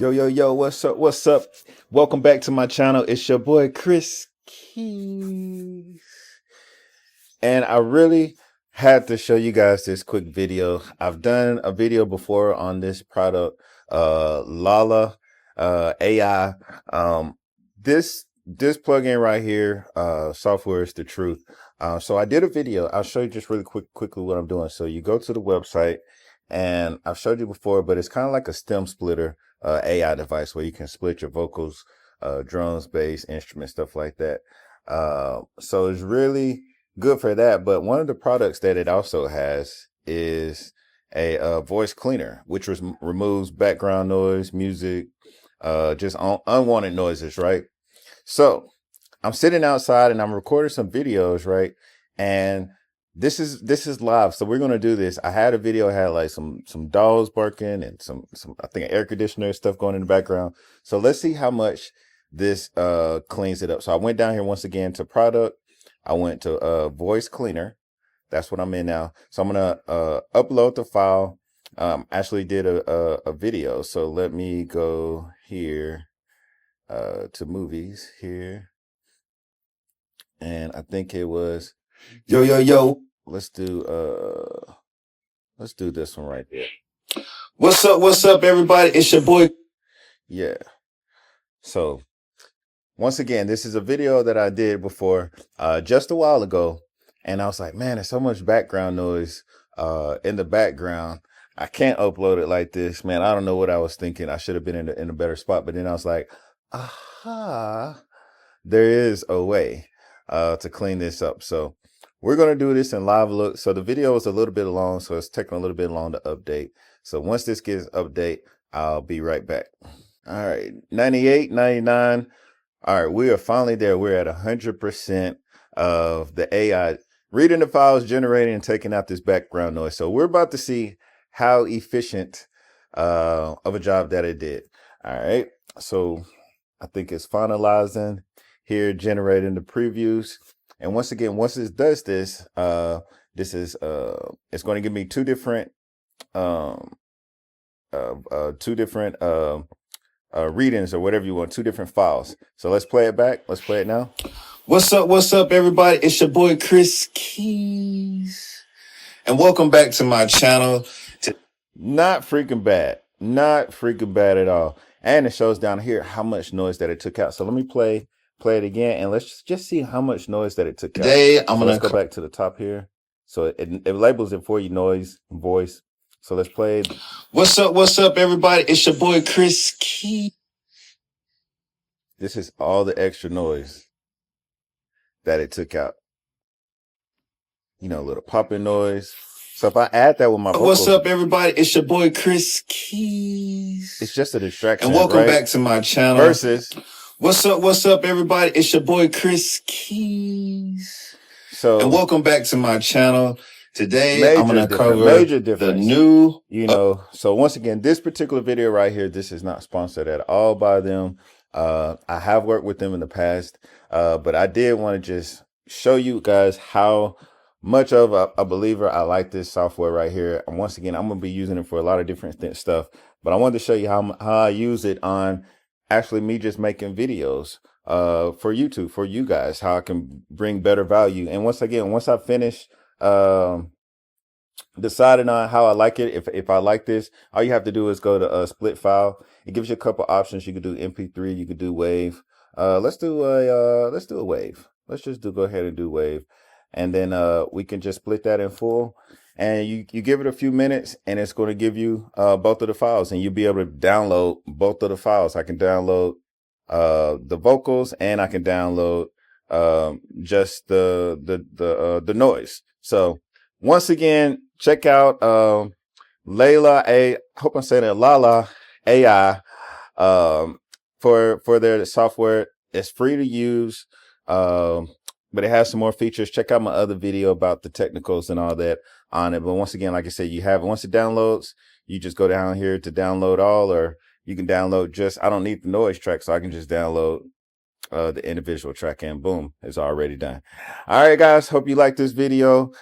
Yo, what's up? Welcome back to my channel. It's your boy Kris KeyZ. And I really had to show you guys this quick video. I've done a video before on this product, Lalal.ai. This plugin right here, software is the truth. So I did a video. I'll show you just really quickly what I'm doing. So you go to the website, and I've showed you before, but it's kind of like a stem splitter AI device where you can split your vocals, drums, bass, instruments, stuff like that. So it's really good for that. But one of the products that it also has is a voice cleaner, which removes background noise, music, just unwanted noises, right? So I'm sitting outside and I'm recording some videos, right? And this is live, so we're gonna do this. I had a video, had like some dogs barking and some I think an air conditioner stuff going in the background. So let's see how much this cleans it up. So I went down here once again to product. I went to voice cleaner. That's what I'm in now. So I'm gonna upload the file. Actually did a video. So let me go here to movies here, and I think it was yo. Let's do this one right there. What's up, everybody? It's your boy. Yeah. So once again, this is a video that I did before, just a while ago, and I was like, man, there's so much background noise in the background. I can't upload it like this, man. I don't know what I was thinking. I should have been in a better spot, but then I was like, aha, there is a way to clean this up. So we're going to do this in live look. So the video is a little bit long, so it's taking a little bit long to update. So once this gets update, I'll be right back. All right, 98, 99. All right, we are finally there. We're at 100% of the AI reading the files, generating and taking out this background noise. So we're about to see how efficient of a job that it did. All right, so I think it's finalizing here, generating the previews. And once again, once it does this, it's going to give me two different readings or whatever you want, two different files. So let's play it back. Let's play it now. What's up, everybody? It's your boy Kris KeyZ, and welcome back to my channel. Not freaking bad at all. And it shows down here how much noise that it took out. So let me play it again, and let's just see how much noise that it took out. Today, let's go back to the top here. So it labels it for you, noise, voice. So let's play. What's up, everybody? It's your boy Kris KeyZ. This is all the extra noise that it took out. You know, a little popping noise. So if I add that with my vocals, what's up, everybody? It's your boy Kris KeyZ. It's just a distraction. And welcome back to my channel. Versus, what's up, everybody? It's your boy Kris KeyZ. So, and welcome back to my channel. Today, I'm going to cover the new, so once again, this particular video right here, this is not sponsored at all by them. I have worked with them in the past, but I did want to just show you guys how much of a believer I like this software right here. And once again, I'm going to be using it for a lot of different stuff, but I wanted to show you how I use it on actually me just making videos for YouTube, for you guys, how I can bring better value. And once again, once I finish deciding on how I like it, if I like this, all you have to do is go to split file. It gives you a couple options. You could do MP3, you could do wave. Let's do a wave. Let's just go ahead and do wave, and then we can just split that in full. And you give it a few minutes, and it's going to give you both of the files, and you'll be able to download both of the files. I can download the vocals, and I can download just the noise. So once again, check out Lalal.ai. Hope I'm saying it, Lalal.ai, for their software. It's free to use, but it has some more features. Check out my other video about the technicals and all that on it. But once again, like I said, you have it. Once it downloads, you just go down here to download all, or you can download just, I don't need the noise track, so I can just download the individual track, and boom, it's already done. All right, guys, hope you like this video.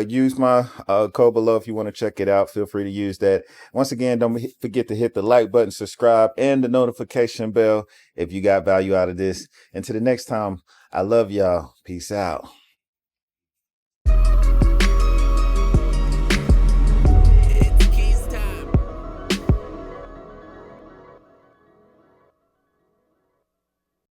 Use my code below if you want to check it out. Feel free to use that. Once again, don't forget to hit the like button, subscribe, and the notification bell if you got value out of this. Until the next time, I love y'all. Peace out.